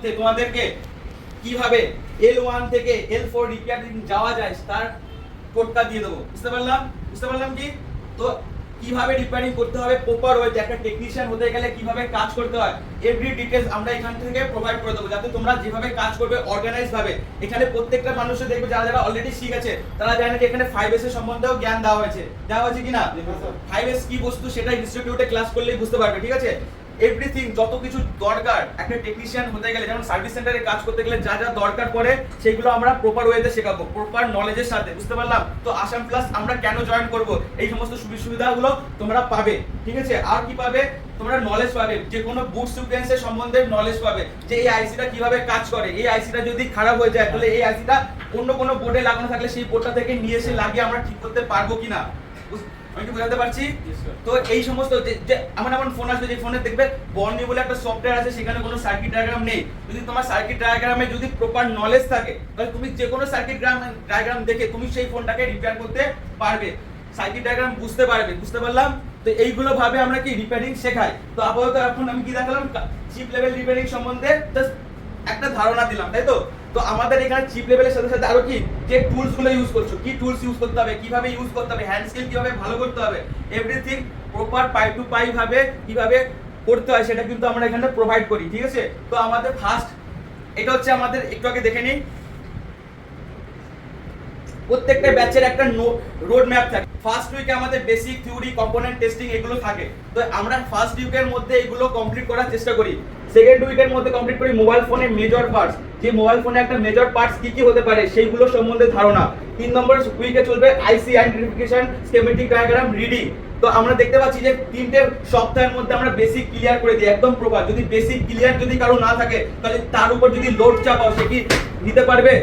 মধ্যে তোমাদেরকে কিভাবে L1 থেকে L4 রিপেয়ারিং যাওয়া যায় তার কোডটা দিয়ে দেবো। বুঝতে পারলাম কি? তো কিভাবে রিপেয়ারিং করতে হবে প্রপার ওয়েতে, একটা টেকনিশিয়ান হতে গেলে কিভাবে কাজ করতে হয় এভরি ডিটেইলস আমরা এখান থেকে প্রোভাইড করে দেবো, যাতে তোমরা যেভাবে কাজ করবে অর্গানাইজ ভাবে। এখানে প্রত্যেকটা মানুষের দেখবে যারা যারা অলরেডি শিখেছে তারা জানে যে এখানে 5S এর সম্বন্ধেও জ্ঞান দেওয়া হয়েছে কিনা। 5S কি বস্তু সেটা ইনস্টিটিউটে ক্লাস করলেই বুঝতে পারবে, ঠিক আছে? এভরিথিং যত কিছু দরকার একটা টেকনিশিয়ান হতে গেলে, যেমন সার্ভিস সেন্টারে কাজ করতে গেলে যা যা দরকার পড়ে সেগুলো আমরা প্রপার ওয়েতে শেখাবো, প্রপার নলেজের সাথে। বুঝতে পারলাম? তো আসাম প্লাস আমরা কেন জয়েন করব, এই সমস্ত সুবিধাগুলো তোমরা পাবে, ঠিক আছে? আর কি পাবে? তোমরা নলেজ পাবে, যে কোনো বুট সিকোয়েন্সের সম্বন্ধে নলেজ পাবে, যে এই আইসিটা কিভাবে কাজ করে। এই আইসিটা যদি খারাপ হয়ে যায় তাহলে এই আইসিটা অন্য কোনো বোর্ডে লাগানো থাকলে সেই বোর্ডটা থেকে নিয়ে এসে লাগিয়ে আমরা ঠিক করতে পারবো কিনা। আমি কি বোঝাতে পারছি? তো এই সমস্ত যে এমন ফোন আসবে যে ফোনে দেখবে বর্নি বলে একটা সফটওয়্যার আছে, সেখানে কোনো সার্কিট ডায়াগ্রাম নেই। যদি তোমার সার্কিট ডায়াগ্রামে যদি প্রপার নলেজ থাকে তাহলে তুমি যে কোনো সার্কিট ডায়াগ্রাম দেখে তুমি সেই ফোনটাকে রিপেয়ার করতে পারবে, সার্কিট ডায়াগ্রাম বুঝতে পারবে। বুঝতে পারলাম? তো এইগুলো ভাবে আমরা কি রিপেয়ারিং শেখাই। তো আপাতত এখন আমি কি দেখালাম, চিপ লেভেল রিপেয়ারিং সম্বন্ধে জাস্ট একটা ধারণা দিলাম, তাই তো? তো আমাদের এখানে চিপ লেভেলের সাথে সাথে আরো কি যে টুলস গুলো ইউজ করছো, কি টুলস ইউজ করতে হবে, কিভাবে ইউজ করতে হবে, হ্যান্ড স্কিল কিভাবে ভালো করতে হবে, এভরিথিং প্রপার পাই টু পাই ভাবে কিভাবে করতে হয় সেটা কিন্তু আমরা এখানে প্রোভাইড করি, ঠিক আছে? তো আমাদের ফার্স্ট এটা হচ্ছে আমাদের একটু আগে দেখে নিই, প্রত্যেকটা ব্যাচের একটা রোড ম্যাপ থাকে। ফার্স্ট উইকে আমাদের বেসিক থিওরি, কম্পোনেন্ট টেস্টিং এগুলো থাকে। তো আমরা ফার্স্ট উইকের মধ্যে এগুলো কমপ্লিট করার চেষ্টা করি। সেকেন্ড উইকের মধ্যে কমপ্লিট করি মোবাইল ফোনের মেজর পার্টস, যে মোবাইল ফোনে একটা মেজর পার্টস কি কি হতে পারে সেইগুলো সম্বন্ধে ধারণা। 3 নম্বর উইকে চলবে আইসি আইডেন্টিফিকেশন, স্কিমেটিক ডায়াগ্রাম, রিডিং। তো আমরা দেখতে পাচ্ছি যে 3টে সপ্তাহের মধ্যে আমরা বেসিক ক্লিয়ার করে দিই একদম প্রপার। যদি বেসিক ক্লিয়ার যদি কারো না থাকে তাহলে তার উপর যদি লোড চাপাও সে কি নিতে পারবে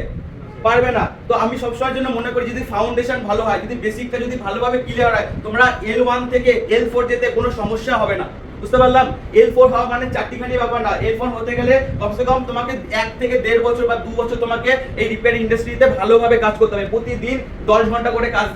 না। তো আমি সবসময়ের জন্য মনে করি যদি ফাউন্ডেশন ভালো হয়, যদি বেসিকটা যদি ভালোভাবে ক্লিয়ার হয়, তোমরা L1 থেকে L4 যেতে কোনো সমস্যা হবে না। বুঝতে পারলাম? L4 হওয়া মানে চারটিখানি ব্যাপার না। L4 হতে গেলে কমসে কম তোমাকে 1 থেকে 1.5 বছর বা 2 বছর তোমাকে এই রিপেয়ার ইন্ডাস্ট্রিতে ভালোভাবে কাজ করতে হবে। প্রতিদিন 10 ঘন্টা করে কাজ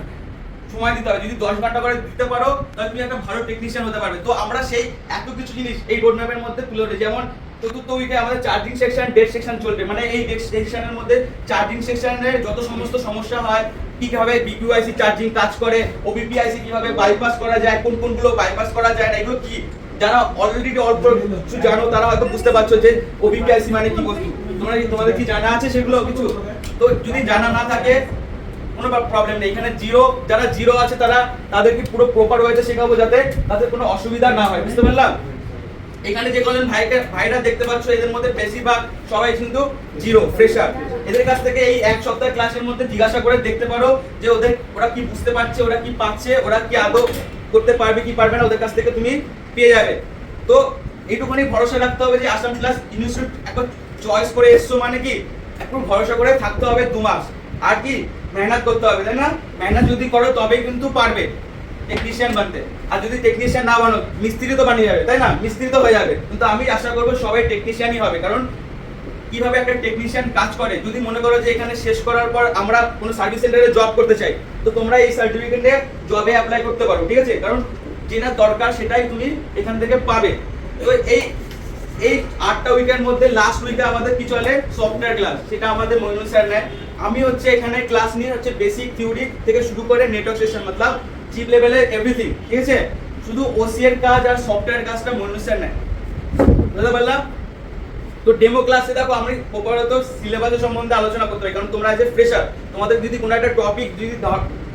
সময় দিতে হবে। যদি 10 ঘন্টা করে দিতে পারো তাহলে তুমি একটা ভালো টেকনিশিয়ান হতে পারবে। তো আমরা সেই এত কিছু জিনিস এই রোড ম্যাপের মধ্যে তুলে ধরি। যেমন চতুর্থ উইকে আমাদের চার্জিং সেকশন, ডেট সেকশন চলবে। মানে এই ডেট সেকশনের মধ্যে চার্জিং সেকশনের যত সমস্ত সমস্যা হয়, কিভাবে বিকিউআইসি চার্জিং কাজ করে, ওবিপিআইসি কিভাবে বাইপাস করা যায়, কোনগুলো বাইপাস করা যায় না, এগুলো কি যারা অলরেডি অল্প কিছু জানো তারা হয়তো বুঝতে পারছো যে ওবিপিআইসি মানে কি বস্তু। তোমাদের কি জানা আছে সেগুলো কিছু? তো যদি জানা না থাকে কোনো প্রবলেম নেই, এখানে যারা জিরো আছে তাদেরকে পুরো প্রপার ওয়েতে শেখাবো যাতে তাদের কোনো অসুবিধা না হয়। বুঝতে পারলাম? এখানে যে কজন ভাইরা দেখতে পাচ্ছ এদের মধ্যে বেশিরভাগ সবাই কিন্তু জিরো ফ্রেশার। এদের কাছ থেকে এই এক সপ্তাহের ক্লাসের মধ্যে জিজ্ঞাসা করে দেখতে পারো যে ওরা কি বুঝতে পারছে, ওরা কি পাচ্ছে, ওরা কি আদৌ করতে পারবে কি পারবে না, ওদের কাছ থেকে তুমি পেয়ে যাবে। তো এইটুকুনি ভরসা রাখতে হবে যে আসাম ক্লাস ইনস্টিটিউট এখন চয়েস করে এসছো মানে কি একটু ভরসা করে থাকতে হবে 2 মাস। আর কি মেহনত করতে হবে, তাই না? মেহনত যদি করো তবেই কিন্তু পারবে টেকনিশিয়ান বানতে। আর যদি টেকনিশিয়ান না বানো মিস্ত্রি তো বানিয়ে যাবে, তাই না? মিস্ত্রি তো হয়ে যাবে, কিন্তু আমি আশা করবো সবাই টেকনিশিয়ানই হবে। কারণ কিভাবে একটা টেকনিশিয়ান কাজ করে, যদি মনে করো যে এখানে শেষ করার পর আমরা কোনো সার্ভিস সেন্টারে জব করতে চাই, তো তোমরা এই সার্টিফিকেট নিয়ে জবে অ্যাপ্লাই করতে পারো, ঠিক আছে? কারণ যেটা দরকার সেটাই তুমি এখান থেকে পাবে। তো এই 8টা উইকের মধ্যে লাস্ট উইকে আমাদের কি চলে, সফটওয়্যার ক্লাস। সেটা আমাদের মইনুল স্যার নেয়। আমি হচ্ছে এখানে ক্লাস নিয়ে হচ্ছে বেসিক থিওরি থেকে শুরু করে নেটওয়ার্ক সেশন, মতলব চিপ লেভেলের এভরিথিং, ঠিক আছে? শুধু ওসি এর কাজ আর সফটওয়্যার কাজটা মইনুল স্যার নেয়। বুঝতে পারলাম? তো ডেমো ক্লাসে দেখো আমি প্রপারত সিলেবাসের সম্বন্ধে আলোচনা করতে পারি। কারণ তোমরা যে ফ্রেশার, তোমাদের যদি কোনো একটা টপিক যদি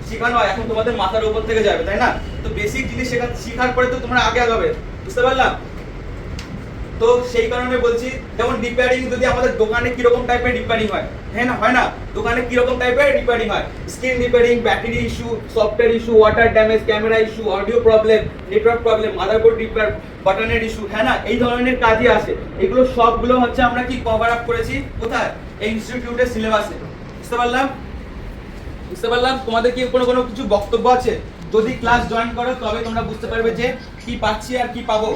শেখানো হয় এখন তোমাদের মাথার উপর থেকে যাবে, তাই না? তো বেসিক জিনিস শেখার পরে তো তোমরা আগে আগাবে। বুঝতে পারলাম? তো সেই কারণে বলছি, যেমন রিপেয়ারিং যদি আমাদের দোকানে কিরকম টাইপের রিপেয়ারিং হয়, হ্যাঁ না হয় না? দোকানে কিরকম টাইপের রিপেয়ারিং হয়, screen repairing, battery issue, software issue, water damage, camera issue, audio problem, network problem, motherboard repair, বাটনের ইস্যু, হ্যাঁ না? এই ধরনের কাজই আসে। এগুলো সবগুলো হচ্ছে আমরা কি কভার আপ করেছি কোথায়, এই ইনস্টিটিউটের সিলেবাসে। বুঝতে পারলাম? তোমাদের কি কোনো কিছু বক্তব্য আছে? যদি ক্লাস জয়েন করো তবে তোমরা বুঝতে পারবে যে কি পাচ্ছি আর কি পাবো।